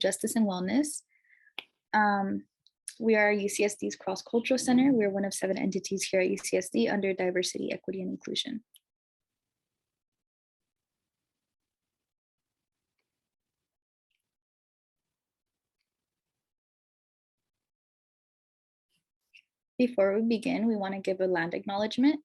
justice and wellness. We are UCSD's cross-cultural center. We're one of 7 entities here at UCSD under diversity, equity, and inclusion. Before we begin, we want to give a land acknowledgement.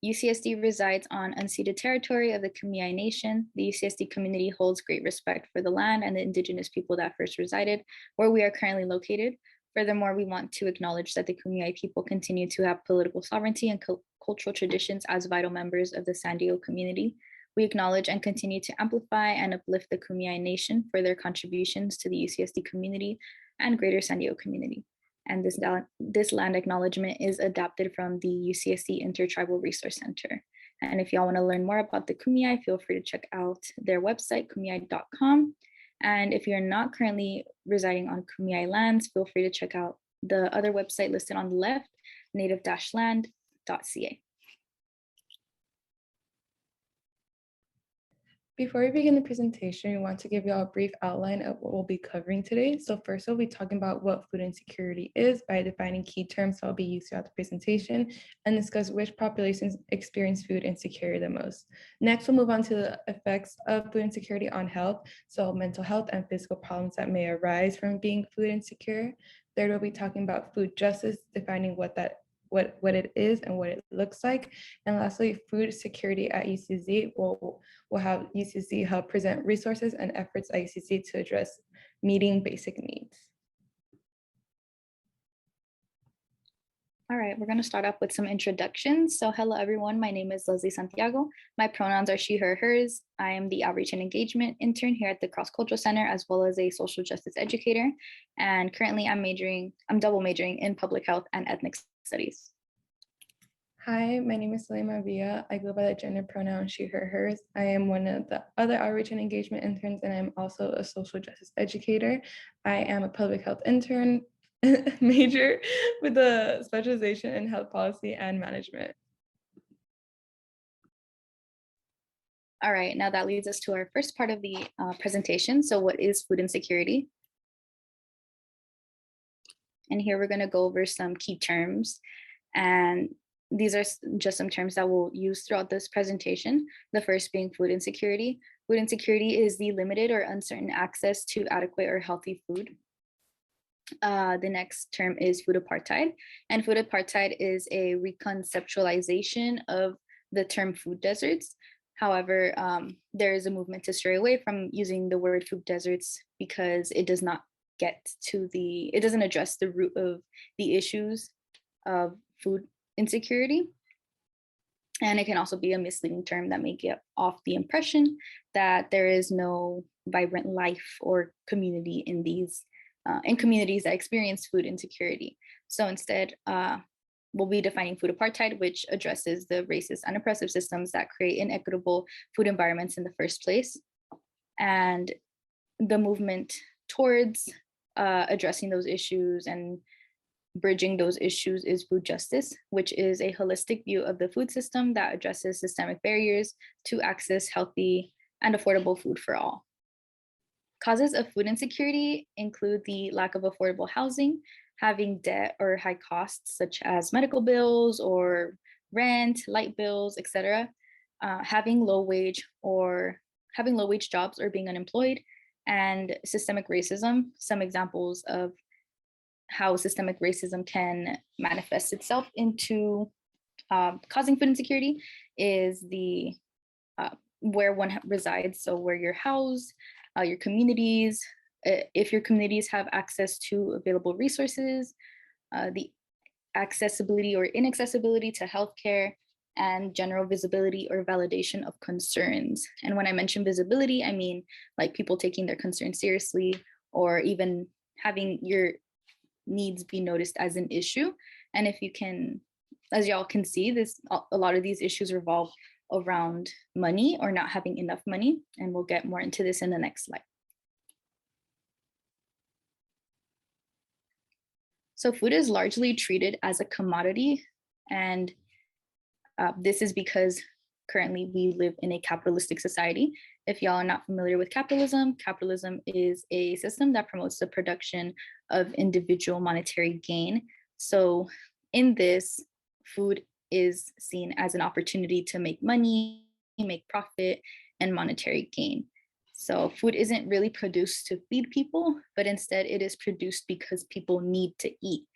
UCSD resides on unceded territory of the Kumeyaay Nation. The UCSD community holds great respect for the land and the indigenous people that first resided where we are currently located. Furthermore, we want to acknowledge that the Kumeyaay people continue to have political sovereignty and cultural traditions as vital members of the San Diego community. We acknowledge and continue to amplify and uplift the Kumeyaay Nation for their contributions to the UCSD community and greater San Diego community. And this land acknowledgement is adapted from the UCSD Intertribal Resource Center. And if y'all want to learn more about the Kumeyaay, feel free to check out their website, kumeyaay.com. And if you're not currently residing on Kumeyaay lands, feel free to check out the other website listed on the left, native-land.ca. Before we begin the presentation, we want to give you all a brief outline of what we'll be covering today. So first, we'll be talking about what food insecurity is by defining key terms that will be used throughout the presentation and discuss which populations experience food insecurity the most. Next, we'll move on to the effects of food insecurity on health, so mental health and physical problems that may arise from being food insecure. Third, we'll be talking about food justice, defining what it is and what it looks like. And lastly, food security at UCSD. We'll have UCSD help present resources and efforts at UCSD to address meeting basic needs. All right, we're going to start off with some introductions. So hello, everyone. My name is Leslie Santiago. My pronouns are she, her, hers. I am the Outreach and Engagement intern here at the Cross Cultural Center, as well as a social justice educator. And currently I'm double majoring in public health and ethnic studies. Hi, my name is Salima Villa. I go by the gender pronoun she, her, hers. I am one of the other Outreach and Engagement interns, and I'm also a social justice educator. I am a public health intern major with a specialization in health policy and management. All right, now that leads us to our first part of the presentation. So what is food insecurity? And here we're going to go over some key terms. And these are just some terms that we'll use throughout this presentation. The first being food insecurity. Food insecurity is the limited or uncertain access to adequate or healthy food. The next term is food apartheid. And food apartheid is a reconceptualization of the term food deserts. However, there is a movement to stray away from using the word food deserts because it does not it doesn't address the root of the issues of food insecurity. And it can also be a misleading term that may give off the impression that there is no vibrant life or community in these in communities that experience food insecurity. So instead, we'll be defining food apartheid, which addresses the racist and oppressive systems that create inequitable food environments in the first place. And the movement towards addressing those issues and bridging those issues is food justice, which is a holistic view of the food system that addresses systemic barriers to access healthy and affordable food for all. Causes of food insecurity include the lack of affordable housing, having debt or high costs such as medical bills or rent, light bills, etc., having low wage jobs or being unemployed, and systemic racism. Some examples of how systemic racism can manifest itself into causing food insecurity is the where one resides, so where you're housed, your communities, if your communities have access to available resources, the accessibility or inaccessibility to healthcare, and general visibility or validation of concerns. And when I mention visibility, I mean like people taking their concerns seriously, or even having your needs be noticed as an issue. And if you can, as y'all can see, a lot of these issues revolve around money or not having enough money. And we'll get more into this in the next slide. So food is largely treated as a commodity, and this is because currently we live in a capitalistic society. If y'all are not familiar with capitalism, capitalism is a system that promotes the production of individual monetary gain. So in this, food is seen as an opportunity to make money, make profit, and monetary gain. So food isn't really produced to feed people, but instead it is produced because people need to eat.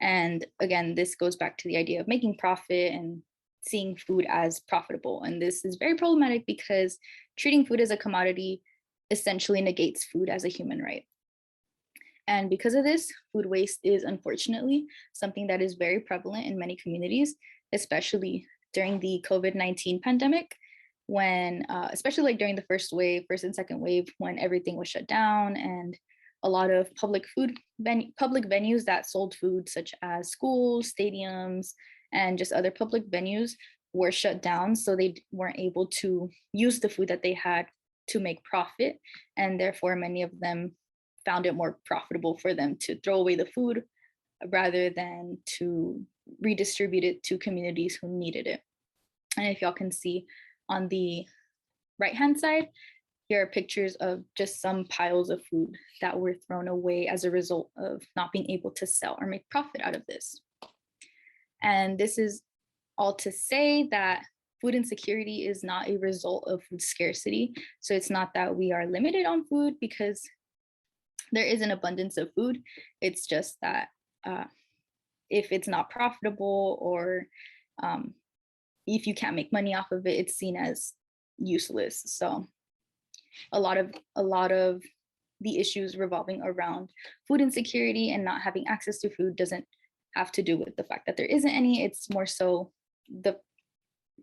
And again, this goes back to the idea of making profit and seeing food as profitable. And this is very problematic because treating food as a commodity essentially negates food as a human right. And because of this, food waste is unfortunately something that is very prevalent in many communities, especially during the COVID-19 pandemic, when, especially like during the first and second wave, when everything was shut down and a lot of public venues that sold food, such as schools, stadiums, and just other public venues were shut down. So they weren't able to use the food that they had to make profit. And therefore, many of them found it more profitable for them to throw away the food rather than to redistribute it to communities who needed it. And if y'all can see on the right-hand side, here are pictures of just some piles of food that were thrown away as a result of not being able to sell or make profit out of this. And this is all to say that food insecurity is not a result of food scarcity. So it's not that we are limited on food because there is an abundance of food. It's just that if it's not profitable or if you can't make money off of it, it's seen as useless. So a lot of the issues revolving around food insecurity and not having access to food doesn't have to do with the fact that there isn't any. It's more so that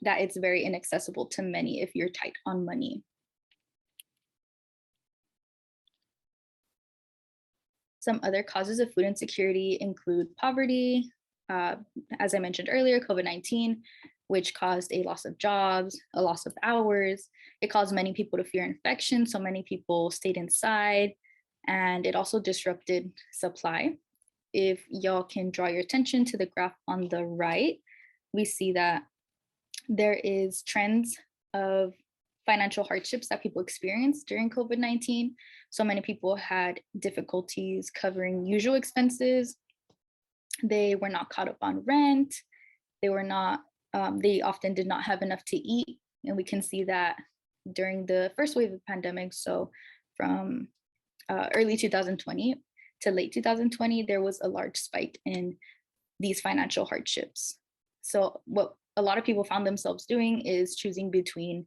it's very inaccessible to many if you're tight on money. Some other causes of food insecurity include poverty, as I mentioned earlier, COVID-19, which caused a loss of jobs, a loss of hours. It caused many people to fear infection, so many people stayed inside, and it also disrupted supply. If y'all can draw your attention to the graph on the right, we see that there is trends of financial hardships that people experienced during COVID-19. So many people had difficulties covering usual expenses. They were not caught up on rent. They often did not have enough to eat. And we can see that during the first wave of the pandemic. So from early 2020 to late 2020, there was a large spike in these financial hardships. So what a lot of people found themselves doing is choosing between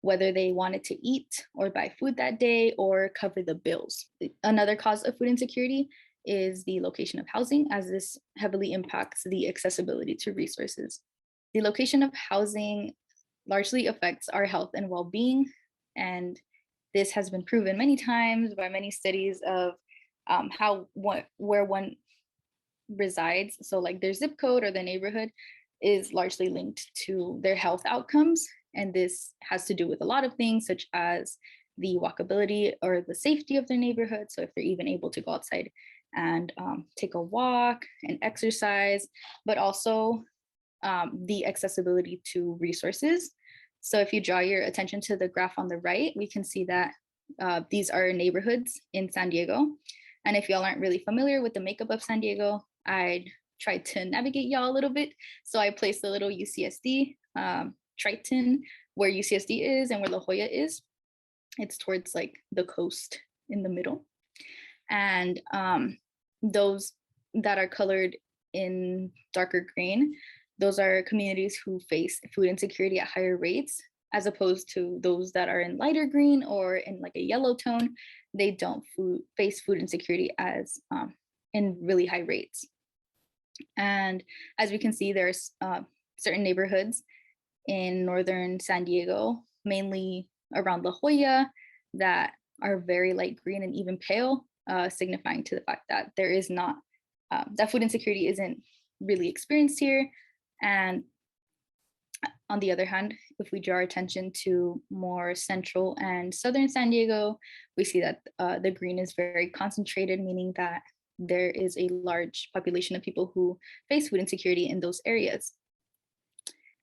whether they wanted to eat or buy food that day or cover the bills. Another cause of food insecurity is the location of housing, as this heavily impacts the accessibility to resources. The location of housing largely affects our health and well-being, and this has been proven many times by many studies of where one resides. So like their zip code or the neighborhood is largely linked to their health outcomes. And this has to do with a lot of things, such as the walkability or the safety of their neighborhood. So if they're even able to go outside and take a walk and exercise, but also the accessibility to resources. So if you draw your attention to the graph on the right, we can see that these are neighborhoods in San Diego. And if y'all aren't really familiar with the makeup of San Diego, I'd try to navigate y'all a little bit. So I placed a little UCSD Triton where UCSD is and where La Jolla is. It's towards like the coast in the middle. And those that are colored in darker green, those are communities who face food insecurity at higher rates, as opposed to those that are in lighter green or in like a yellow tone. They don't face food insecurity as in really high rates. And as we can see, there's certain neighborhoods in northern San Diego, mainly around La Jolla, that are very light green and even pale, signifying to the fact that there is not, that food insecurity isn't really experienced here. And on the other hand, if we draw our attention to more central and southern San Diego, we see that the green is very concentrated, meaning that there is a large population of people who face food insecurity in those areas.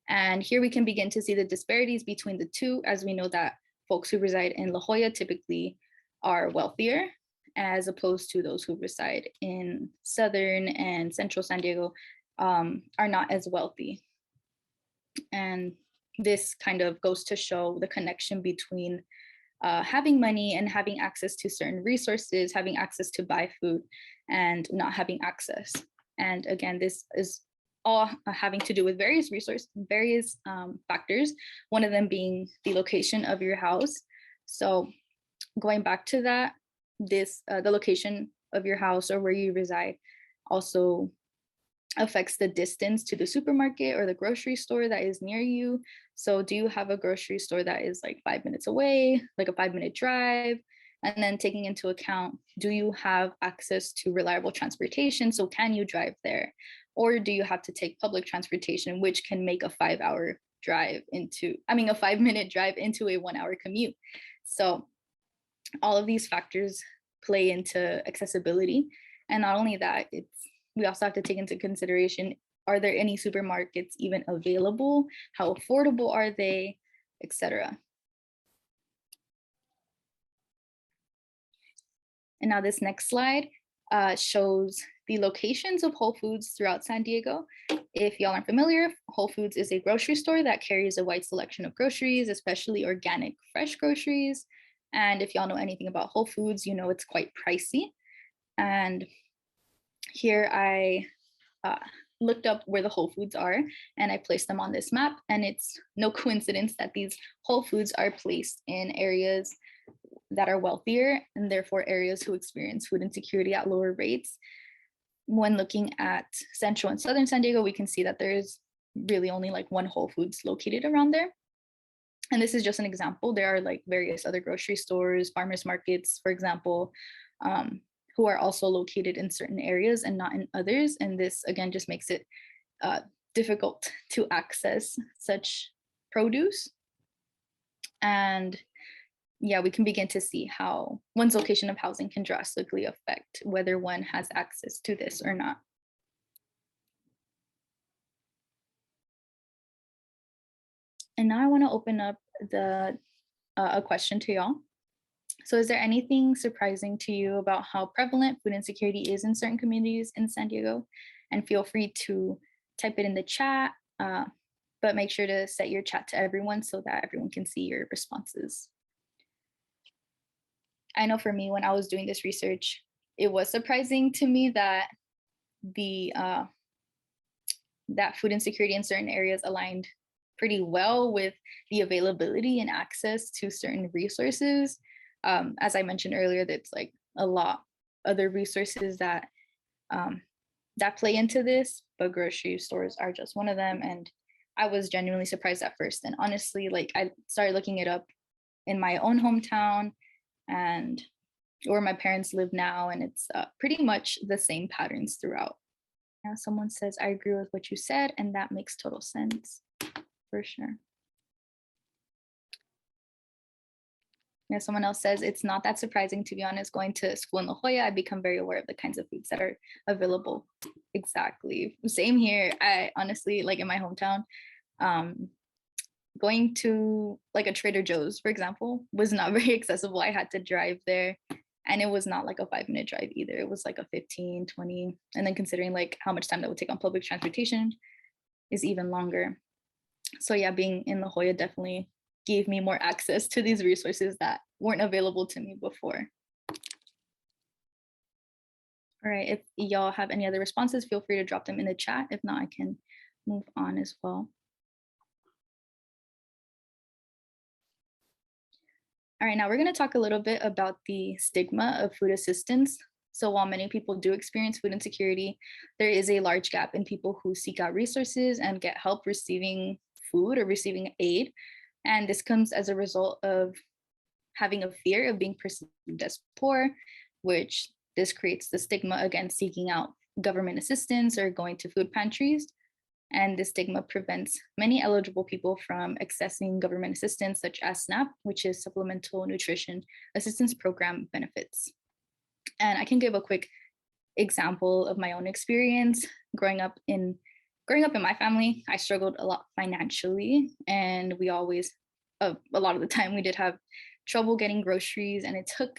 And here we can begin to see the disparities between the two, as we know that folks who reside in La Jolla typically are wealthier, as opposed to those who reside in southern and central San Diego are not as wealthy. And this kind of goes to show the connection between having money and having access to certain resources, having access to buy food, and not having access. And again, this is all having to do with various factors, one of them being the location of your house. So going back to that, the location of your house or where you reside also affects the distance to the supermarket or the grocery store that is near you. So do you have a grocery store that is like 5 minutes away, like a 5-minute drive? And then taking into account, do you have access to reliable transportation? So can you drive there? Or do you have to take public transportation, which can make a 5-hour drive into, a 5-minute drive into a 1-hour commute? So all of these factors play into accessibility. And not only that, we also have to take into consideration, are there any supermarkets even available? How affordable are they, etc. And now this next slide shows the locations of Whole Foods throughout San Diego. If y'all aren't familiar, Whole Foods is a grocery store that carries a wide selection of groceries, especially organic, fresh groceries. And if y'all know anything about Whole Foods, you know it's quite pricey. And here I looked up where the Whole Foods are, and I placed them on this map. And it's no coincidence that these Whole Foods are placed in areas that are wealthier, and therefore areas who experience food insecurity at lower rates. When looking at central and southern San Diego, we can see that there's really only like one Whole Foods located around there. And this is just an example. There are like various other grocery stores, farmers markets, for example, who are also located in certain areas and not in others. And this again just makes it difficult to access such produce. And yeah, we can begin to see how one's location of housing can drastically affect whether one has access to this or not. And now I want to open up a question to y'all. So is there anything surprising to you about how prevalent food insecurity is in certain communities in San Diego? And feel free to type it in the chat, but make sure to set your chat to everyone so that everyone can see your responses. I know for me, when I was doing this research, it was surprising to me that that food insecurity in certain areas aligned pretty well with the availability and access to certain resources. As I mentioned earlier, that's like a lot other resources that that play into this, but grocery stores are just one of them. And I was genuinely surprised at first. And honestly, like I started looking it up in my own hometown and where my parents live now, and it's pretty much the same patterns throughout. Now someone says, I agree with what you said, and that makes total sense, for sure. Yeah, someone else says, it's not that surprising, to be honest. Going to school in La Jolla, I become very aware of the kinds of foods that are available. Exactly, same here. I honestly, like in my hometown, going to like a Trader Joe's, for example, was not very accessible. I had to drive there, and it was not like a 5-minute drive either. It was like a 15, 20. And then considering like how much time that would take on public transportation is even longer. So yeah, being in La Jolla definitely gave me more access to these resources that weren't available to me before. All right, if y'all have any other responses, feel free to drop them in the chat. If not, I can move on as well. All right, now we're going to talk a little bit about the stigma of food assistance. So while many people do experience food insecurity, there is a large gap in people who seek out resources and get help receiving food or receiving aid. And this comes as a result of having a fear of being perceived as poor, which this creates the stigma against seeking out government assistance or going to food pantries. And this stigma prevents many eligible people from accessing government assistance, such as SNAP, which is Supplemental Nutrition Assistance Program benefits. And I can give a quick example of my own experience. Growing up in my family, I struggled a lot financially, and we always a lot of the time we did have trouble getting groceries, and it took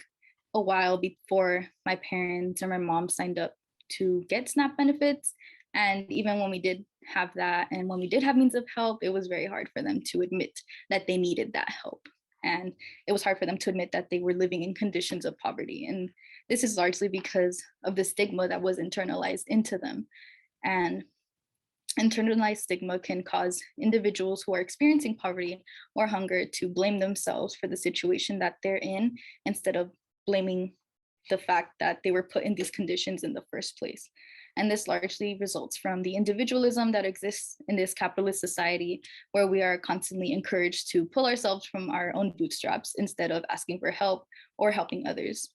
a while before my parents or my mom signed up to get SNAP benefits. And even when we did have that, and when we did have means of help, it was very hard for them to admit that they needed that help. And it was hard for them to admit that they were living in conditions of poverty. And this is largely because of the stigma that was internalized into them. And internalized stigma can cause individuals who are experiencing poverty or hunger to blame themselves for the situation that they're in, instead of blaming the fact that they were put in these conditions in the first place. And this largely results from the individualism that exists in this capitalist society, where we are constantly encouraged to pull ourselves from our own bootstraps instead of asking for help or helping others.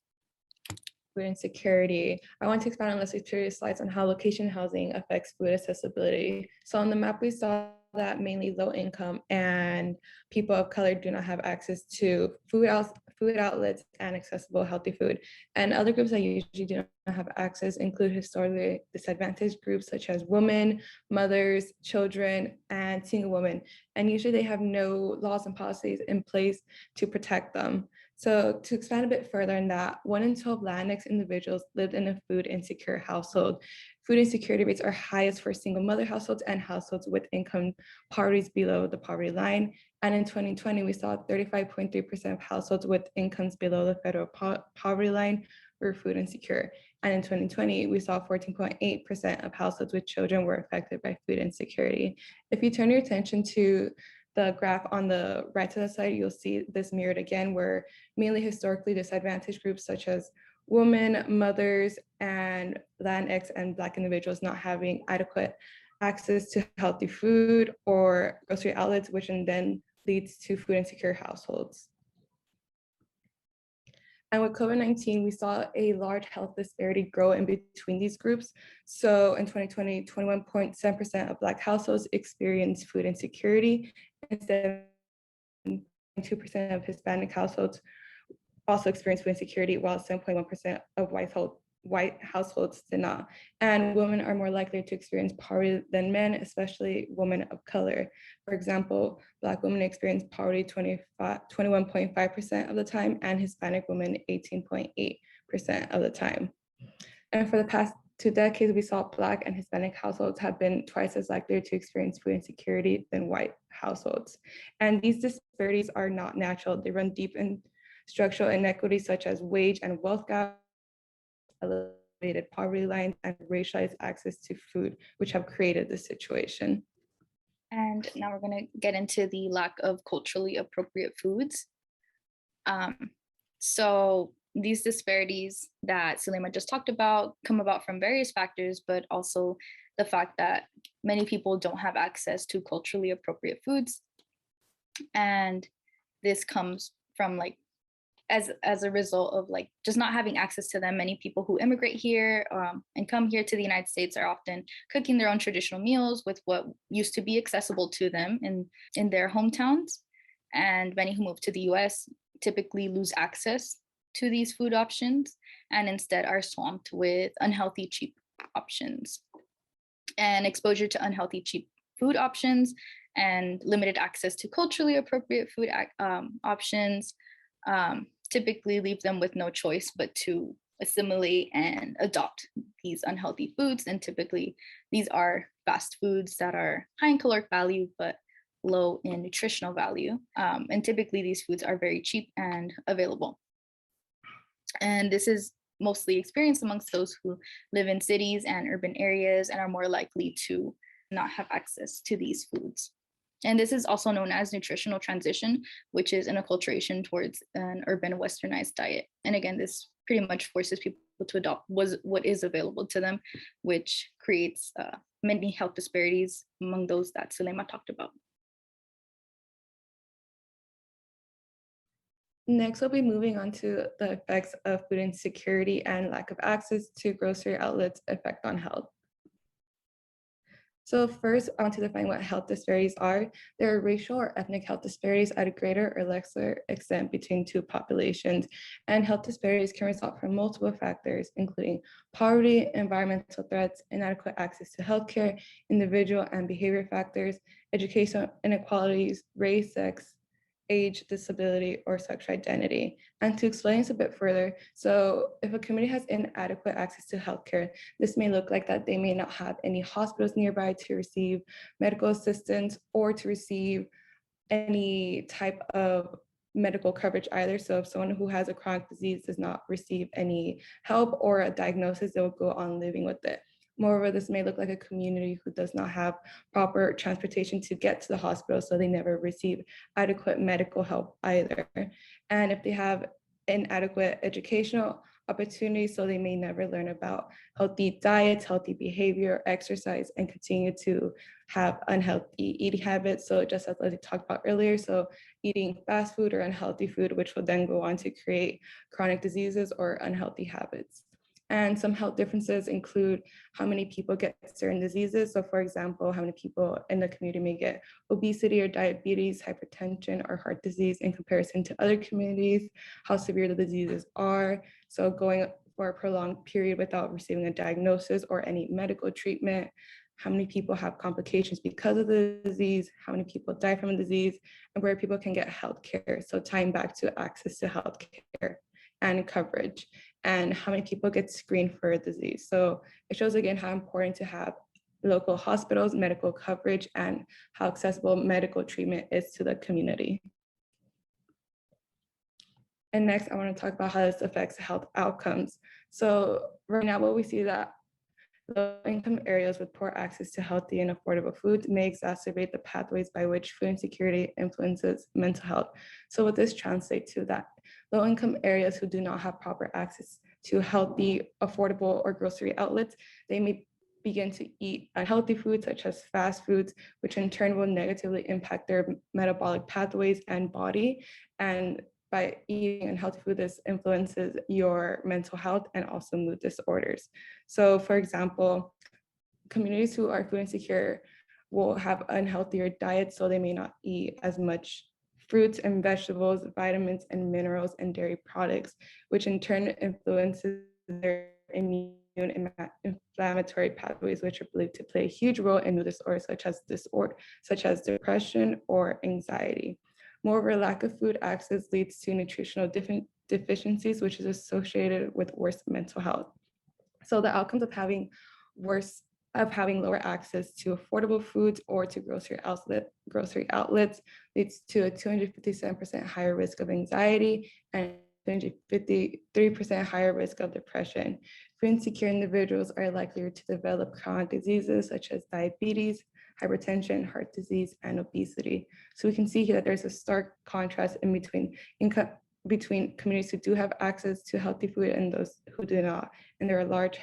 Food insecurity. I want to expand on Leslie's previous slides on how location housing affects food accessibility. So on the map, we saw that mainly low income and people of color do not have access to food outlets and accessible healthy food. And other groups that usually do not have access include historically disadvantaged groups such as women, mothers, children, and single women. And usually they have no laws and policies in place to protect them. So to expand a bit further on that, 1 in 12 Latinx individuals lived in a food insecure household. Food insecurity rates are highest for single mother households and households with income poverty below the poverty line. And in 2020, we saw 35.3% of households with incomes below the federal poverty line were food insecure. And in 2020, we saw 14.8% of households with children were affected by food insecurity. If you turn your attention to the graph on the right to the side, you'll see this mirrored again, where mainly historically disadvantaged groups such as women, mothers, and Latinx and Black individuals not having adequate access to healthy food or grocery outlets, which then leads to food insecure households. And with COVID-19, we saw a large health disparity grow in between these groups. So in 2020, 21.7% of Black households experienced food insecurity, and 7.2% of Hispanic households also experienced food insecurity, while 7.1% of white households did not. And women are more likely to experience poverty than men, especially women of color. For example, Black women experience poverty 21.5% of the time, and Hispanic women 18.8% of the time. And for the past 2 decades, we saw Black and Hispanic households have been twice as likely to experience food insecurity than white households. And these disparities are not natural. They run deep in structural inequities such as wage and wealth gaps, elevated poverty lines, and racialized access to food, which have created this situation. And now we're going to get into the lack of culturally appropriate foods. So these disparities that Sulema just talked about come about from various factors, but also the fact that many people don't have access to culturally appropriate foods. And this comes from as a result of just not having access to them. Many people who immigrate here and come here to the United States are often cooking their own traditional meals with what used to be accessible to them in their hometowns. And many who move to the US typically lose access to these food options and instead are swamped with unhealthy, cheap options. And exposure to unhealthy, cheap food options and limited access to culturally appropriate food options typically leave them with no choice but to assimilate and adopt these unhealthy foods. And typically these are fast foods that are high in caloric value, but low in nutritional value. And typically these foods are very cheap and available. And this is mostly experienced amongst those who live in cities and urban areas and are more likely to not have access to these foods. And this is also known as nutritional transition, which is an acculturation towards an urban westernized diet. And again, this pretty much forces people to adopt what is available to them, which creates many health disparities among those that Sulema talked about. Next, we'll be moving on to the effects of food insecurity and lack of access to grocery outlets effect on health. So first, I want to define what health disparities are. There are racial or ethnic health disparities at a greater or lesser extent between two populations. And health disparities can result from multiple factors, including poverty, environmental threats, inadequate access to healthcare, individual and behavior factors, educational inequalities, race, sex, age, disability, or sexual identity. And to explain this a bit further, so if a community has inadequate access to healthcare, this may look like that they may not have any hospitals nearby to receive medical assistance or to receive any type of medical coverage either. So if someone who has a chronic disease does not receive any help or a diagnosis, they will go on living with it. Moreover, this may look like a community who does not have proper transportation to get to the hospital, so they never receive adequate medical help either. And if they have inadequate educational opportunities, so they may never learn about healthy diets, healthy behavior, exercise, and continue to have unhealthy eating habits. So just as I talked about earlier, so eating fast food or unhealthy food, which will then go on to create chronic diseases or unhealthy habits. And some health differences include how many people get certain diseases. So for example, how many people in the community may get obesity or diabetes, hypertension, or heart disease in comparison to other communities, how severe the diseases are. So going for a prolonged period without receiving a diagnosis or any medical treatment, how many people have complications because of the disease, how many people die from the disease, and where people can get health care. So tying back to access to health care and coverage, and how many people get screened for a disease. So it shows again how important to have local hospitals, medical coverage, and how accessible medical treatment is to the community. And next, I want to talk about how this affects health outcomes. So right now, what we see that low-income areas with poor access to healthy and affordable food may exacerbate the pathways by which food insecurity influences mental health. So what this translates to that low-income areas who do not have proper access to healthy, affordable, or grocery outlets, they may begin to eat unhealthy foods such as fast foods, which in turn will negatively impact their metabolic pathways and body. And by eating unhealthy food, this influences your mental health and also mood disorders. So for example, communities who are food insecure will have unhealthier diets, so they may not eat as much fruits and vegetables, vitamins and minerals and dairy products, which in turn influences their immune and inflammatory pathways, which are believed to play a huge role in mood disorders such as depression or anxiety. Moreover, lack of food access leads to nutritional deficiencies, which is associated with worse mental health. So the outcomes of having lower access to affordable foods or to grocery outlets leads to a 257% higher risk of anxiety and 253% higher risk of depression. Food insecure individuals are likelier to develop chronic diseases such as diabetes, hypertension, heart disease, and obesity. So we can see here that there's a stark contrast in between communities who do have access to healthy food and those who do not. And there are large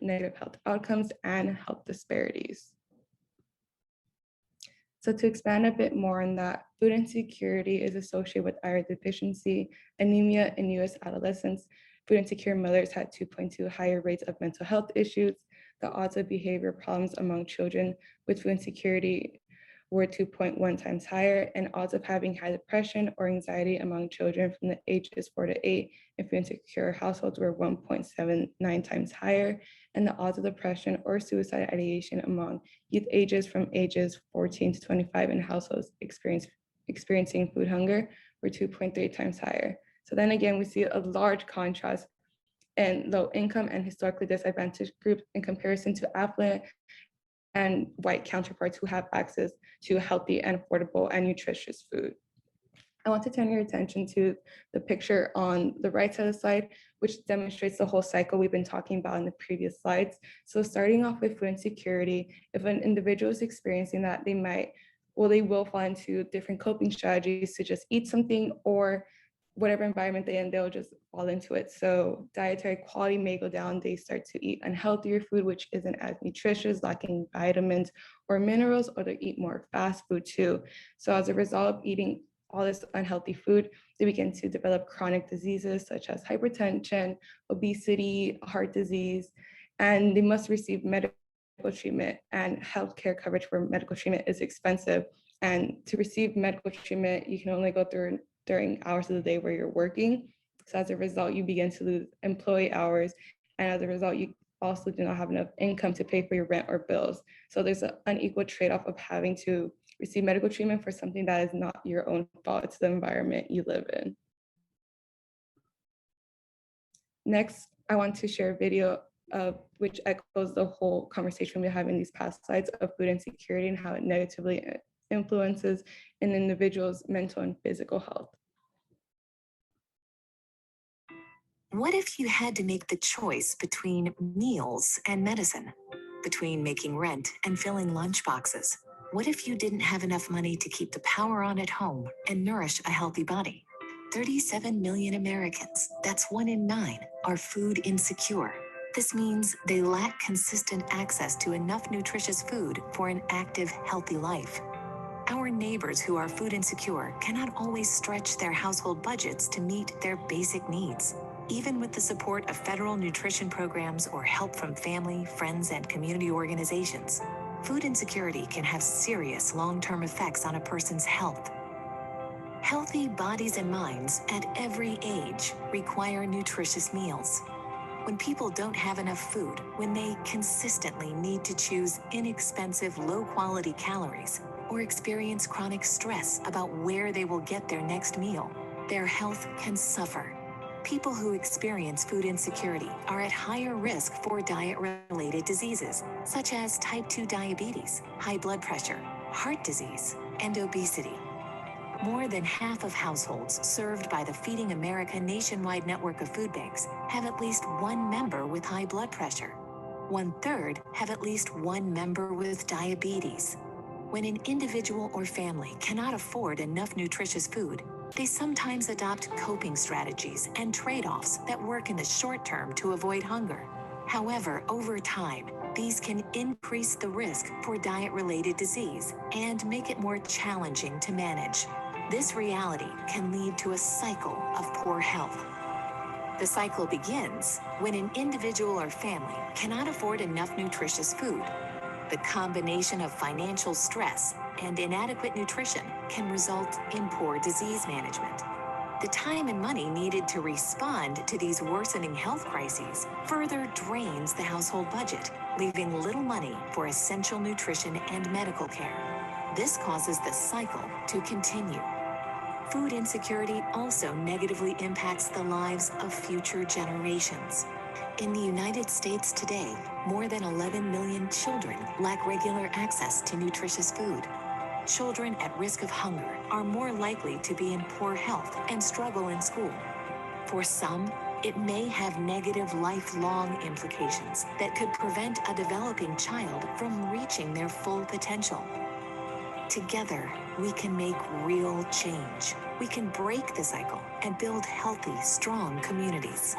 negative health outcomes and health disparities. So to expand a bit more on that, food insecurity is associated with iron deficiency, anemia in US adolescents. Food insecure mothers had 2.2 higher rates of mental health issues. The odds of behavior problems among children with food insecurity were 2.1 times higher, and odds of having high depression or anxiety among children from the ages 4 to 8 in food insecure households were 1.79 times higher, and the odds of depression or suicide ideation among youth ages from ages 14 to 25 in households experiencing food hunger were 2.3 times higher. So then again, we see a large contrast in low income and historically disadvantaged groups in comparison to affluent and white counterparts who have access to healthy and affordable and nutritious food. I want to turn your attention to the picture on the right side of the slide, which demonstrates the whole cycle we've been talking about in the previous slides. So starting off with food insecurity, if an individual is experiencing that, they will fall into different coping strategies to just eat something or whatever environment they're in, they'll just fall into it. So dietary quality may go down. They start to eat unhealthier food, which isn't as nutritious, lacking vitamins or minerals, or they eat more fast food too. So as a result of eating all this unhealthy food, they begin to develop chronic diseases such as hypertension, obesity, heart disease, and they must receive medical treatment, and healthcare coverage for medical treatment is expensive. And to receive medical treatment, you can only go through during hours of the day where you're working. So as a result, you begin to lose employee hours. And as a result, you also do not have enough income to pay for your rent or bills. So there's an unequal trade-off of having to receive medical treatment for something that is not your own fault. It's the environment you live in. Next, I want to share a video which echoes the whole conversation we have in these past slides of food insecurity and how it negatively influences an individual's mental and physical health. What if you had to make the choice between meals and medicine? Between making rent and filling lunchboxes? What if you didn't have enough money to keep the power on at home and nourish a healthy body? 37 million Americans, that's 1 in 9, are food insecure. This means they lack consistent access to enough nutritious food for an active, healthy life. Our neighbors who are food insecure cannot always stretch their household budgets to meet their basic needs. Even with the support of federal nutrition programs or help from family, friends, and community organizations, food insecurity can have serious long-term effects on a person's health. Healthy bodies and minds at every age require nutritious meals. When people don't have enough food, when they consistently need to choose inexpensive, low-quality calories, or experience chronic stress about where they will get their next meal, their health can suffer. People who experience food insecurity are at higher risk for diet-related diseases, such as type 2 diabetes, high blood pressure, heart disease, and obesity. More than half of households served by the Feeding America nationwide network of food banks have at least one member with high blood pressure. 1/3 have at least one member with diabetes. When an individual or family cannot afford enough nutritious food, they sometimes adopt coping strategies and trade-offs that work in the short term to avoid hunger. However, over time, these can increase the risk for diet-related disease and make it more challenging to manage. This reality can lead to a cycle of poor health. The cycle begins when an individual or family cannot afford enough nutritious food. The combination of financial stress and inadequate nutrition can result in poor disease management. The time and money needed to respond to these worsening health crises further drains the household budget, leaving little money for essential nutrition and medical care. This causes the cycle to continue. Food insecurity also negatively impacts the lives of future generations. In the United States today, more than 11 million children lack regular access to nutritious food. Children at risk of hunger are more likely to be in poor health and struggle in school. For some, it may have negative lifelong implications that could prevent a developing child from reaching their full potential. Together, we can make real change. We can break the cycle and build healthy, strong communities.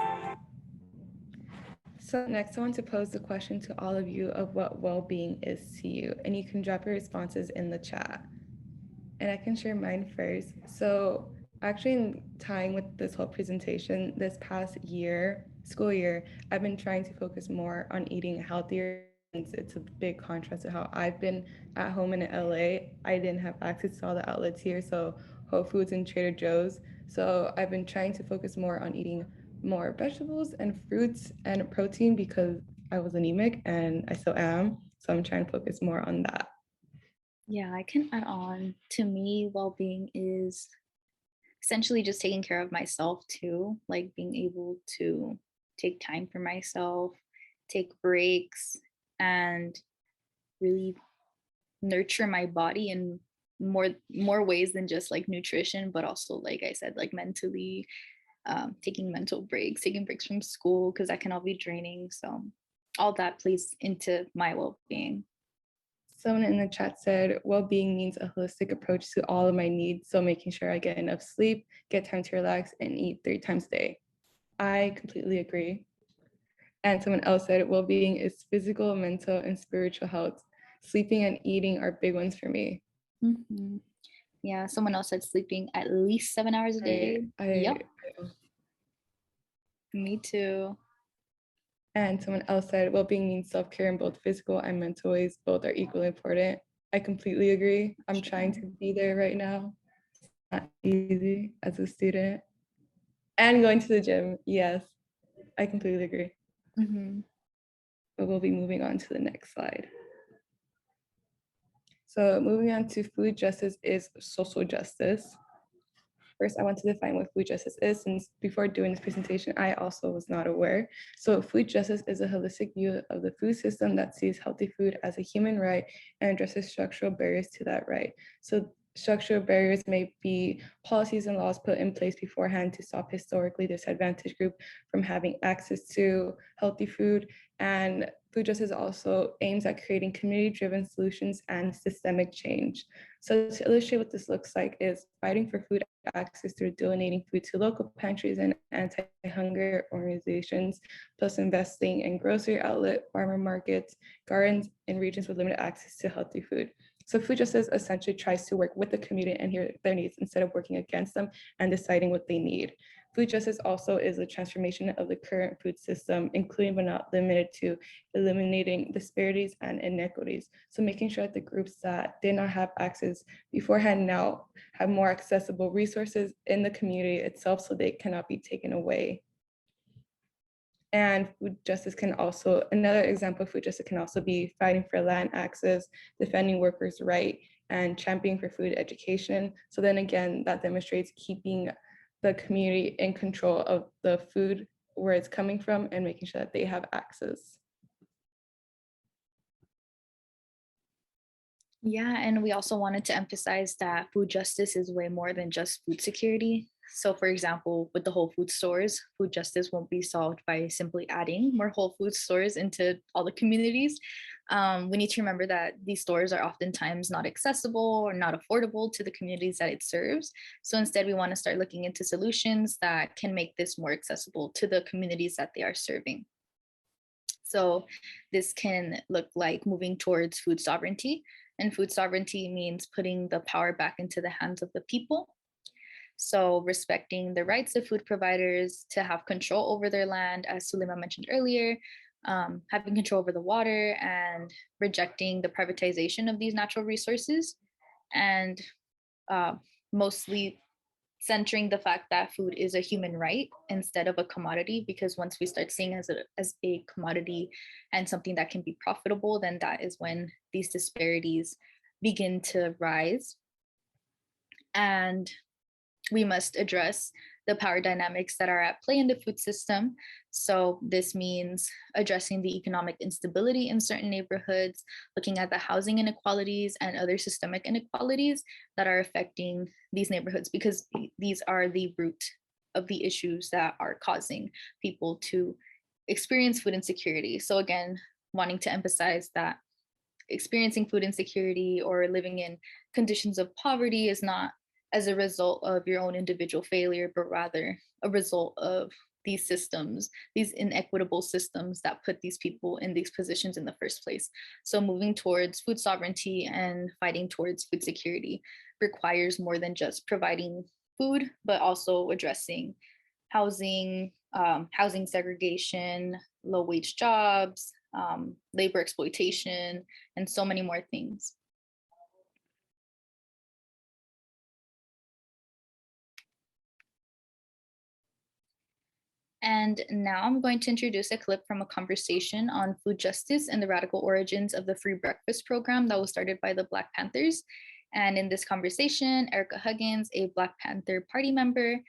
So next, I want to pose the question to all of you of what well-being is to you, and you can drop your responses in the chat. And I can share mine first. So actually, in tying with this whole presentation, this past school year, I've been trying to focus more on eating healthier. It's a big contrast to how I've been at home in LA. I didn't have access to all the outlets here, so Whole Foods and Trader Joe's. So I've been trying to focus more on eating more vegetables and fruits and protein because I was anemic and I still am. So I'm trying to focus more on that. Yeah, I can add on. To me, well-being is essentially just taking care of myself too, like being able to take time for myself, take breaks, and really nurture my body in more ways than just like nutrition, but also, like I said, like mentally, taking mental breaks, taking breaks from school, because that can all be draining. So all that plays into my well-being. Someone in the chat said, well-being means a holistic approach to all of my needs. So making sure I get enough sleep, get time to relax, and eat 3 times a day. I completely agree. And someone else said, well-being is physical, mental, and spiritual health. Sleeping and eating are big ones for me. Mm-hmm. Yeah, someone else said sleeping at least 7 hours a day. Yep. Me too. And someone else said, well-being means self-care in both physical and mental ways. Both are equally important. I completely agree. I'm trying to be there right now. It's not easy as a student. And going to the gym, yes, I completely agree. Mm-hmm. But we'll be moving on to the next slide. So moving on to food justice is social justice. First, I want to define what food justice is, since before doing this presentation, I also was not aware. So food justice is a holistic view of the food system that sees healthy food as a human right and addresses structural barriers to that right. So structural barriers may be policies and laws put in place beforehand to stop historically disadvantaged group from having access to healthy food. And food justice also aims at creating community-driven solutions and systemic change. So to illustrate what this looks like is fighting for food access through donating food to local pantries and anti-hunger organizations, plus investing in grocery outlet, farmer markets, gardens, and regions with limited access to healthy food. So food justice essentially tries to work with the community and hear their needs instead of working against them and deciding what they need. Food justice also is a transformation of the current food system, including but not limited to eliminating disparities and inequities. So making sure that the groups that did not have access beforehand now have more accessible resources in the community itself so they cannot be taken away. And food justice can also, another example of food justice can also be fighting for land access, defending workers' rights, and championing for food education. So then again, that demonstrates keeping the community in control of the food, where it's coming from, and making sure that they have access. Yeah, and we also wanted to emphasize that food justice is way more than just food security. So, for example, with the Whole Food stores, food justice won't be solved by simply adding more Whole Food stores into all the communities. We need to remember that these stores are oftentimes not accessible or not affordable to the communities that it serves. So instead, we want to start looking into solutions that can make this more accessible to the communities that they are serving. So this can look like moving towards food sovereignty. And food sovereignty means putting the power back into the hands of the people. So respecting the rights of food providers to have control over their land, as Sulema mentioned earlier, having control over the water, and rejecting the privatization of these natural resources, and mostly centering the fact that food is a human right instead of a commodity, because once we start seeing as a commodity and something that can be profitable, then that is when these disparities begin to rise. And we must address the power dynamics that are at play in the food system. So this means addressing the economic instability in certain neighborhoods, looking at the housing inequalities and other systemic inequalities that are affecting these neighborhoods, because these are the root of the issues that are causing people to experience food insecurity. So again, wanting to emphasize that experiencing food insecurity or living in conditions of poverty is not as a result of your own individual failure, but rather a result of these systems, these inequitable systems that put these people in these positions in the first place. So moving towards food sovereignty and fighting towards food security requires more than just providing food, but also addressing housing, housing segregation, low wage jobs, labor exploitation, and so many more things. And now I'm going to introduce a clip from a conversation on food justice and the radical origins of the free breakfast program that was started by the Black Panthers. And in this conversation, Erica Huggins, a Black Panther Party member,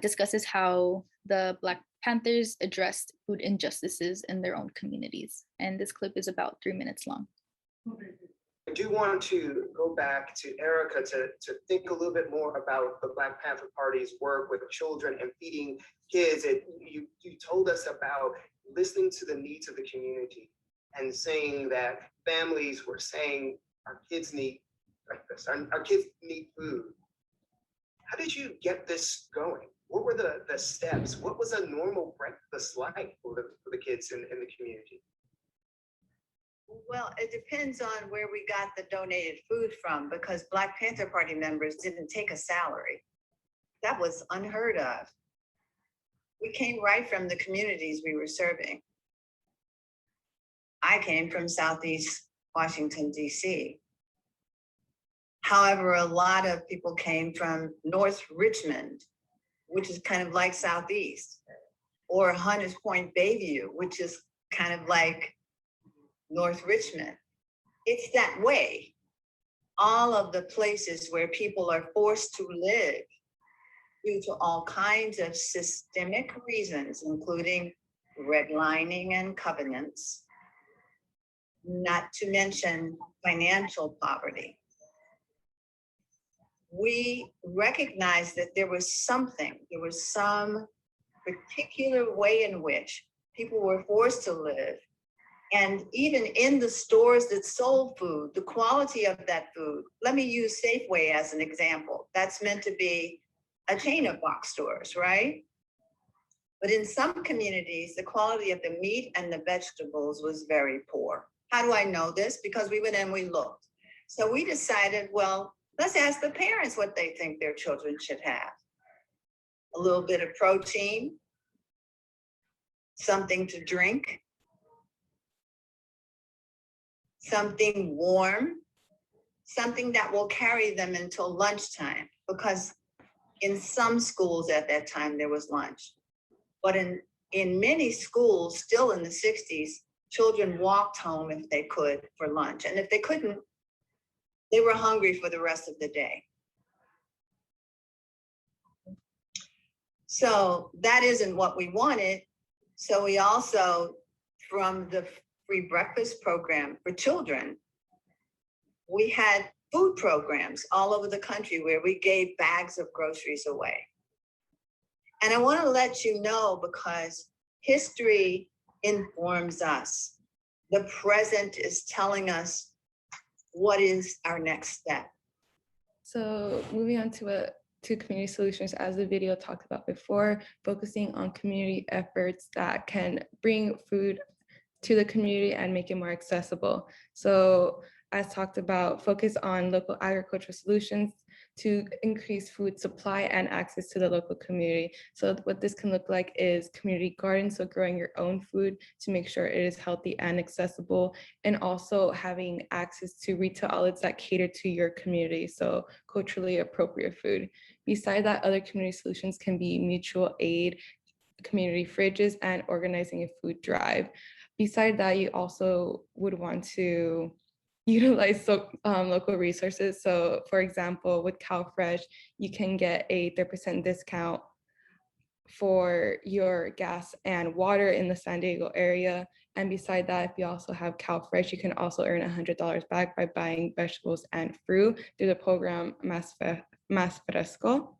discusses how the Black Panthers addressed food injustices in their own communities. And this clip is about 3 minutes long. I do want to go back to Erica to think a little bit more about the Black Panther Party's work with children and feeding kids. You told us about listening to the needs of the community and saying that families were saying our kids need breakfast, our kids need food. How did you get this going? What were the steps? What was a normal breakfast like for the kids in the community? Well, it depends on where we got the donated food from, because Black Panther Party members didn't take a salary. That was unheard of. We came right from the communities we were serving. I came from Southeast Washington, D.C. However, a lot of people came from North Richmond, which is kind of like Southeast, or Hunters Point, Bayview, which is kind of like North Richmond. It's that way. all of the places where people are forced to live due to all kinds of systemic reasons, including redlining and covenants, not to mention financial poverty. We recognized that there was some particular way in which people were forced to live. And even in the stores that sold food, the quality of that food, let me use Safeway as an example. That's meant to be a chain of box stores, right? But in some communities, the quality of the meat and the vegetables was very poor. How do I know this? Because we went and we looked. So we decided, well, let's ask the parents what they think their children should have. A little bit of protein, something to drink, something warm, something that will carry them until lunchtime, because in some schools at that time there was lunch. But in many schools, still in the 60s, children walked home if they could for lunch. And if they couldn't, they were hungry for the rest of the day. So that isn't what we wanted. So we also, from the free breakfast program for children, we had food programs all over the country where we gave bags of groceries away. And I want to let you know, because history informs us. The present is telling us what is our next step. So moving on to community solutions, as the video talked about before, focusing on community efforts that can bring food to the community and make it more accessible. So as talked about, focus on local agricultural solutions to increase food supply and access to the local community. So what this can look like is community gardens, so growing your own food to make sure it is healthy and accessible, and also having access to retail outlets that cater to your community, so culturally appropriate food. Beside that, other community solutions can be mutual aid, community fridges, and organizing a food drive. Beside that, you also would want to utilize local resources. So for example, with CalFresh, you can get a 30% discount for your gas and water in the San Diego area. And beside that, if you also have CalFresh, you can also earn $100 back by buying vegetables and fruit through the program Más Fresco.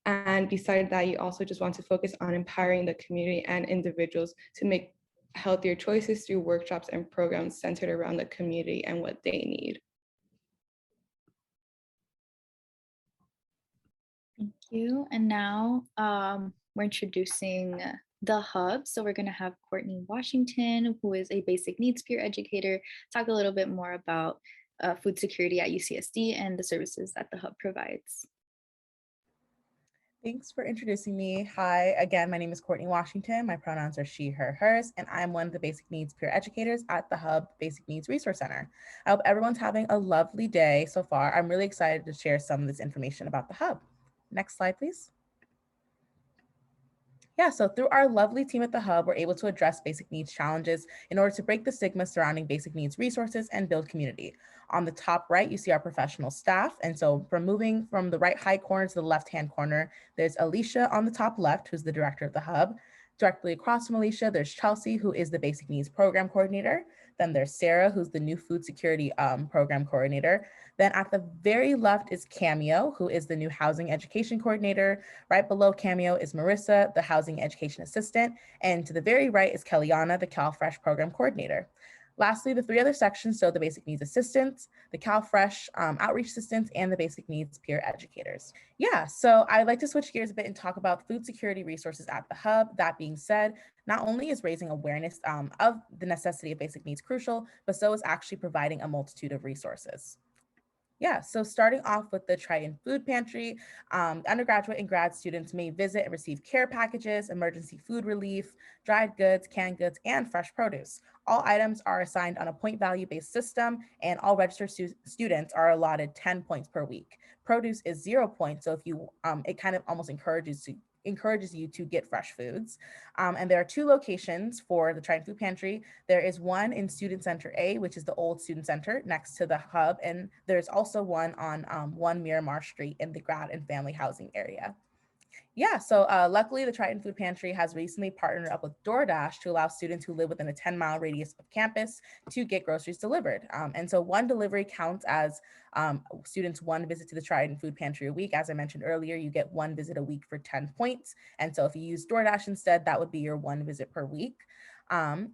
And beside that, you also just want to focus on empowering the community and individuals to make healthier choices through workshops and programs centered around the community and what they need. Thank you. And now we're introducing the hub. So we're going to have Courtney Washington, who is a basic needs peer educator, talk a little bit more about food security at UCSD and the services that the hub provides. Thanks for introducing me. Hi, again, my name is Courtney Washington. My pronouns are she, her, hers, and I'm one of the basic needs peer educators at the Hub Basic Needs Resource Center. I hope everyone's having a lovely day so far. I'm really excited to share some of this information about the Hub. Next slide, please. Yeah, so through our lovely team at the Hub, we're able to address basic needs challenges in order to break the stigma surrounding basic needs resources and build community. On the top right, you see our professional staff. And so from moving from the right high corner to the left-hand corner, there's Alicia on the top left, who's the director of the Hub. Directly across from Alicia, there's Chelsea, who is the basic needs program coordinator. Then there's Sarah, who's the new food security program coordinator. Then at the very left is Cameo, who is the new housing education coordinator. Right below Cameo is Marissa, the housing education assistant. And to the very right is Kellyanna, the CalFresh program coordinator. Lastly, the three other sections show the basic needs assistants, the CalFresh outreach assistants, and the basic needs peer educators. Yeah, so I'd like to switch gears a bit and talk about food security resources at the Hub. That being said, not only is raising awareness of the necessity of basic needs crucial, but so is actually providing a multitude of resources. Yeah, so starting off with the Triton Food Pantry, undergraduate and grad students may visit and receive care packages, emergency food relief, dried goods, canned goods, and fresh produce. All items are assigned on a point value based system, and all registered students are allotted 10 points per week. Produce is 0 points, so if you, it kind of almost encourages encourages you to get fresh foods. And there are 2 locations for the Trident Food Pantry. There is one in Student Center A, which is the old Student Center next to the hub. And there's also one on 1 Miramar Street in the grad and family housing area. Yeah, so luckily the Triton Food Pantry has recently partnered up with DoorDash to allow students who live within a 10-mile radius of campus to get groceries delivered. And so one delivery counts as students 1 visit to the Triton Food Pantry a week. As I mentioned earlier, you get 1 visit a week for 10 points. And so if you use DoorDash instead, that would be your 1 visit per week.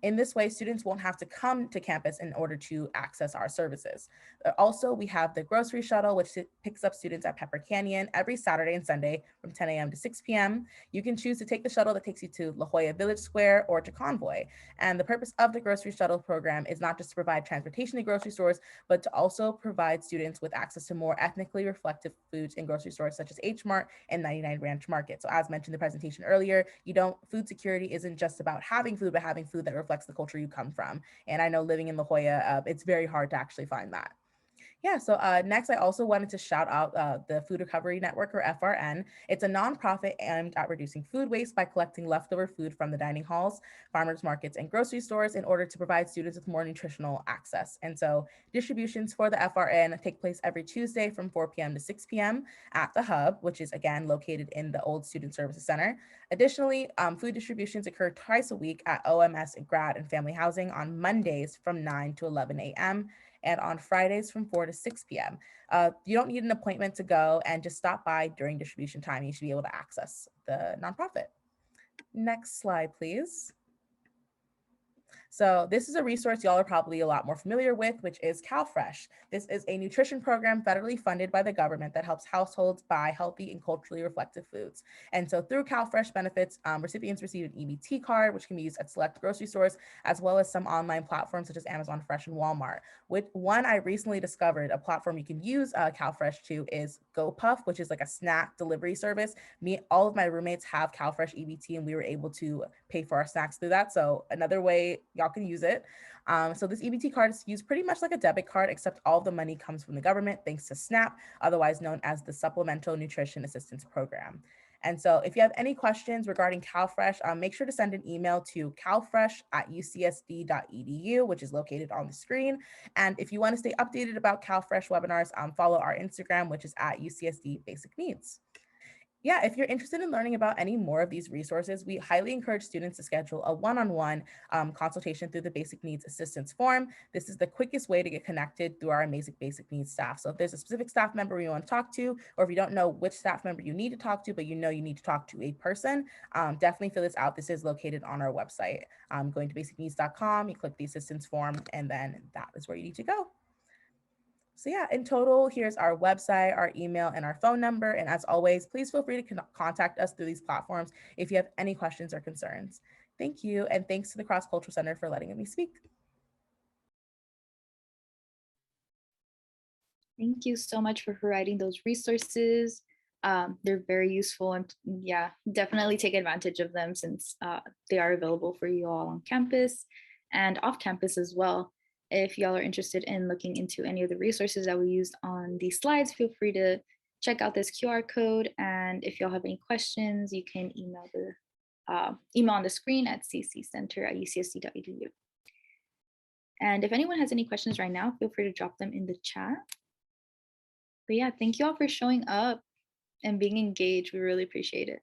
In this way, students won't have to come to campus in order to access our services. Also, we have the grocery shuttle, which picks up students at Pepper Canyon every Saturday and Sunday from 10 a.m. to 6 p.m. You can choose to take the shuttle that takes you to La Jolla Village Square or to Convoy. And the purpose of the grocery shuttle program is not just to provide transportation to grocery stores, but to also provide students with access to more ethnically reflective foods in grocery stores such as H Mart and 99 Ranch Market. So as mentioned in the presentation earlier, food security isn't just about having food, but having food that reflects the culture you come from. And I know living in La Jolla, it's very hard to actually find that. Yeah, so next, I also wanted to shout out the Food Recovery Network, or FRN. It's a nonprofit aimed at reducing food waste by collecting leftover food from the dining halls, farmers markets, and grocery stores in order to provide students with more nutritional access. And so distributions for the FRN take place every Tuesday from 4 p.m. to 6 p.m. at the Hub, which is again located in the old Student Services Center. Additionally, food distributions occur twice a week at OMS Grad and Family Housing on Mondays from 9 to 11 a.m. and on Fridays from 4 to 6 p.m. You don't need an appointment to go, and just stop by during distribution time. You should be able to access the nonprofit. Next slide, please. So this is a resource y'all are probably a lot more familiar with, which is CalFresh. This is a nutrition program federally funded by the government that helps households buy healthy and culturally reflective foods. And so through CalFresh benefits, recipients receive an EBT card, which can be used at select grocery stores, as well as some online platforms such as Amazon Fresh and Walmart. With one I recently discovered, a platform you can use CalFresh to is GoPuff, which is like a snack delivery service. All of my roommates have CalFresh EBT, and we were able to pay for our snacks through that. So another way y'all can use it. So this EBT card is used pretty much like a debit card, except all the money comes from the government thanks to SNAP, otherwise known as the Supplemental Nutrition Assistance Program. And so if you have any questions regarding CalFresh, make sure to send an email to calfresh@ucsd.edu, which is located on the screen. And if you want to stay updated about CalFresh webinars, follow our Instagram, which is at UCSD Basic Needs. Yeah, if you're interested in learning about any more of these resources, we highly encourage students to schedule a one-on-one consultation through the Basic Needs Assistance Form. This is the quickest way to get connected through our amazing Basic Needs staff. So if there's a specific staff member you want to talk to, or if you don't know which staff member you need to talk to, but you know you need to talk to a person, definitely fill this out. This is located on our website. Going to basicneeds.com, you click the assistance form, and then that is where you need to go. So yeah, in total, here's our website, our email, and our phone number. And as always, please feel free to contact us through these platforms if you have any questions or concerns. Thank you, and thanks to the Cross Cultural Center for letting me speak. Thank you so much for providing those resources. They're very useful, and yeah, definitely take advantage of them since they are available for you all on campus and off campus as well. If y'all are interested in looking into any of the resources that we used on these slides, feel free to check out this QR code. And if y'all have any questions, you can email the email on the screen at cccenter@ucsd.edu. And if anyone has any questions right now, feel free to drop them in the chat. But yeah, thank you all for showing up and being engaged. We really appreciate it.